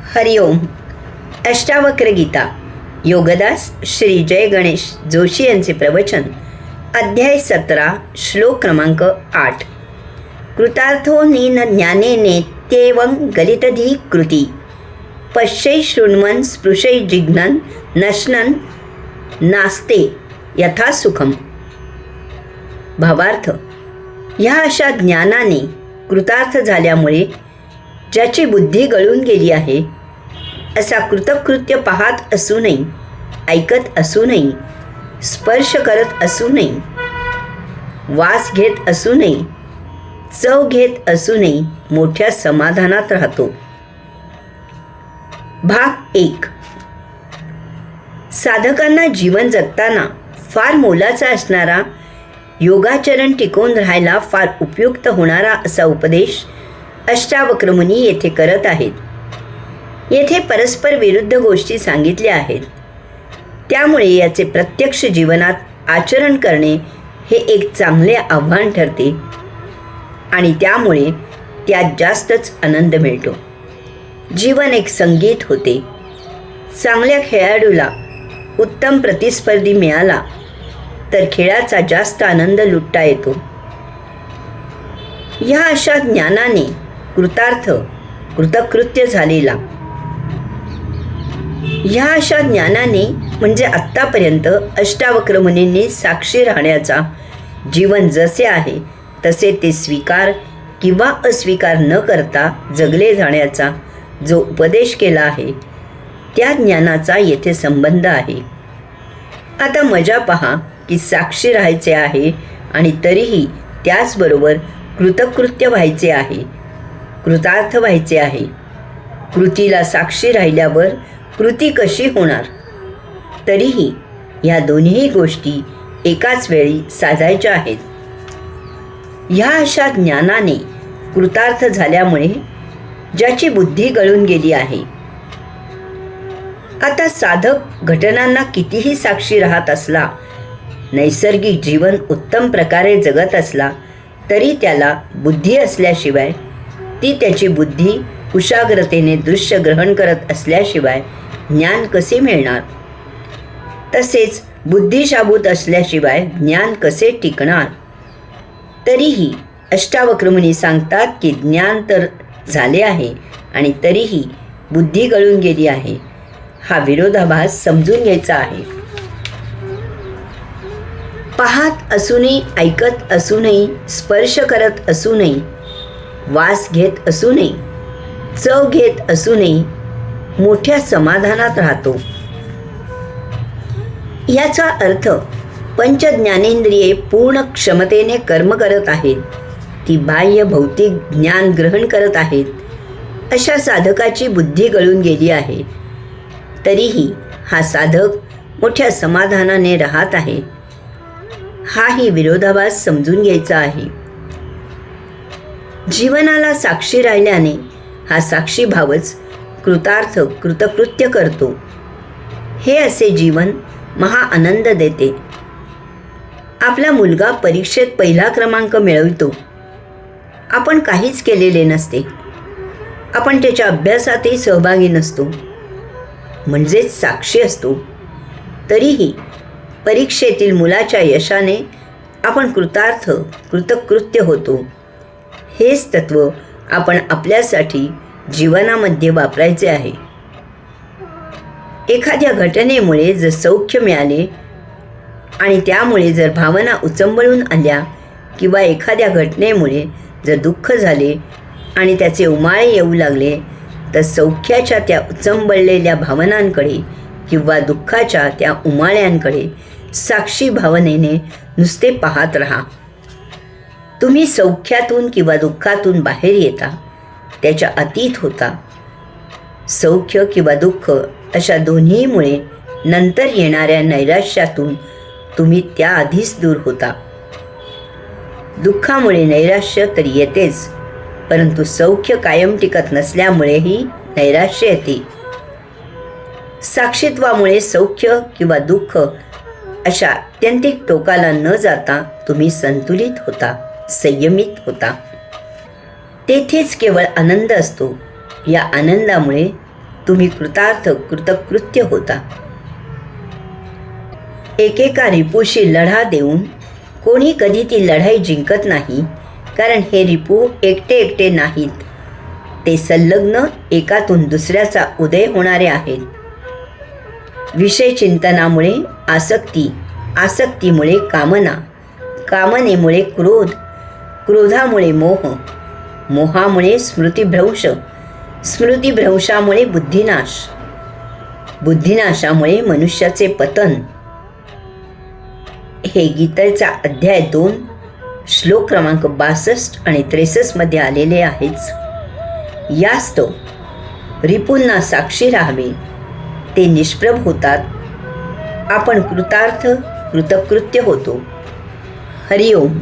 हरिओम. अष्टावक्र गीता योगदास श्री जय गणेश जोशी यांचे प्रवचन. अध्याय 17 श्लोक क्रमांक 8. कृतार्थो नीन ज्ञानेने त्येवं गलितधी कृती पश्यै शृण्वन् स्पृशै जिघ्नन् नश्नन् नास्ते यथा सुखम. भावार्थ: ह्या अशा ज्ञानाने कृतार्थ झाल्यामुळे ज्याची बुद्धी गळून गेली आहे, असा कृतकृत्य पाहत असूनही, ऐकत असूनही, स्पर्श करत असूनही, वास घेत असूनही, चव घेत असूनही मोठ्या समाधानात राहतो. भाग 1. साधकांना जीवन जगताना फार मोलाचा असणारा, योगाचरण टिकवून राहायला फार उपयुक्त होणारा असा उपदेश अष्टावक्र मुनी येथे करत आहेत. येथे परस्पर विरुद्ध गोष्टी सांगितल्या आहेत. त्यामुळे याचे प्रत्यक्ष जीवनात आचरण करणे हे एक चांगले आव्हान ठरते आणि त्यामुळे त्यात जास्तच आनंद मिळतो. जीवन एक संगीत होते. चांगल्या खेळाडूला उत्तम प्रतिस्पर्धी मिळाला तर खेळाचा जास्त आनंद लुटता येतो. ह्या अशा ज्ञानाने कृतार्थ, कृतकृत्य झालेला, ह्या अशा ज्ञानाने म्हणजे आत्तापर्यंत अष्टावक्र मुनींनी साक्षी राहण्याचा, जीवन जसे आहे तसे ते स्वीकार किंवा अस्वीकार न करता जगले जाण्याचा जो उपदेश केला आहे, त्या ज्ञानाचा येथे संबंध आहे. आता मजा पहा की साक्षी राहायचे आहे आणि तरीही त्याचबरोबर कृतकृत्य व्हायचे आहे, कृतार्थ व्हायचे आहे. कृतीला साक्षी राहिल्यावर कृती कशी होणार? तरीही ह्या दोन्ही गोष्टी एकाच वेळी साधायच्या आहेत. ह्या अशा ज्ञानाने कृतार्थ झाल्यामुळे ज्याची बुद्धी गळून गेली आहे. आता साधक घटनांना कितीही साक्षी राहत असला, नैसर्गिक जीवन उत्तम प्रकारे जगत असला, तरी त्याला बुद्धी असल्याशिवाय, ती त्याची बुद्धी कुशाग्रतेने दृश्य ग्रहण करत असल्याशिवाय ज्ञान कसे मिळणार? तसेच बुद्धी शाबूत असल्याशिवाय ज्ञान कसे टिकणार? तरीही अष्टावक्र मुनी सांगतात की ज्ञान तर झाले आहे आणि तरीही बुद्धी गळून गेली आहे. हा विरोधाभास समजून घ्यायचा आहे. पाहत असूनही, ऐकत असूनही, स्पर्श करत असूनही, वास घेत असूनही, चव घेत असूनही मोठ्या समाधानात राहतो. याचा अर्थ पंचज्ञानेंद्रिये पूर्ण क्षमतेने कर्म करत आहेत, ती बाह्य भौतिक ज्ञान ग्रहण करत आहेत. अशा साधकाची बुद्धी गळून गेली आहे, तरीही हा साधक मोठ्या समाधानाने राहत आहे. हाही विरोधाभास समजून घ्यायचा आहे. जीवनाला साक्षी राहिल्याने हा साक्षी भावच कृतार्थ, कृतकृत्य करतो. हे असे जीवन महा आनंद देते. आपला मुलगा परीक्षेत पहिला क्रमांक मिळवितो. आपण काहीच केलेले नसते. आपण त्याच्या अभ्यासातही सहभागी नसतो, म्हणजेच साक्षी असतो. तरीही परीक्षेतील मुलाच्या यशाने आपण कृतार्थ, कृतकृत्य होतो. हेच तत्व आपण आपल्यासाठी जीवनामध्ये वापरायचे आहे. एखाद्या घटनेमुळे जर सौख्य मिळाले आणि त्यामुळे जर भावना उचंबळून आल्या, किंवा एखाद्या घटनेमुळे जर दुःख झाले आणि त्याचे उमाळे येऊ लागले, तर सौख्याच्या त्या उचंबळलेल्या भावनांकडे किंवा दुःखाच्या त्या उमाळ्यांकडे साक्षी भावनेने नुसते पाहत राहा. तुम्ही सौख्यातून किंवा दुःखातून बाहेर येता, त्याच्या अतीत होता. सौख्य किंवा दुःख अशा दोन्हीमुळे नंतर येणाऱ्या नैराश्यातून तुम्ही त्याआधीच दूर होता. दुःखामुळे नैराश्य तर येतेच, परंतु सौख्य कायम टिकत नसल्यामुळेही नैराश्य येते. साक्षीत्वामुळे सौख्य किंवा दुःख अशा आत्यंतिक टोकाला न जाता तुम्ही संतुलित होता, संयमित होता. तेथेच केवळ आनंद असतो. या आनंदामुळे तुम्ही कृतार्थ कृतकृत्य होता. एकेका रिपूशी लढा देऊन कोणी कधी ती लढाई जिंकत नाही, कारण हे रिपू एकटे एकटे नाहीत, ते संलग्न एकातून दुसऱ्याचा उदय होणारे आहेत. विषय चिंतनामुळे आसक्ती, आसक्तीमुळे कामना, कामनेमुळे क्रोध, क्रोधामुळे मोह, मोहामुळे स्मृतिभ्रंश, स्मृतिभ्रंशामुळे बुद्धिनाश, बुद्धिनाशामुळे मनुष्याचे पतन. हे गीतेचा अध्याय 2 श्लोक क्रमांक 62 आणि 63 मध्ये आलेले आहेच. यास्तव रिपूंना साक्षी राहावे, ते निष्प्रभ होतात, आपण कृतार्थ कृतकृत्य होतो. हरिओम.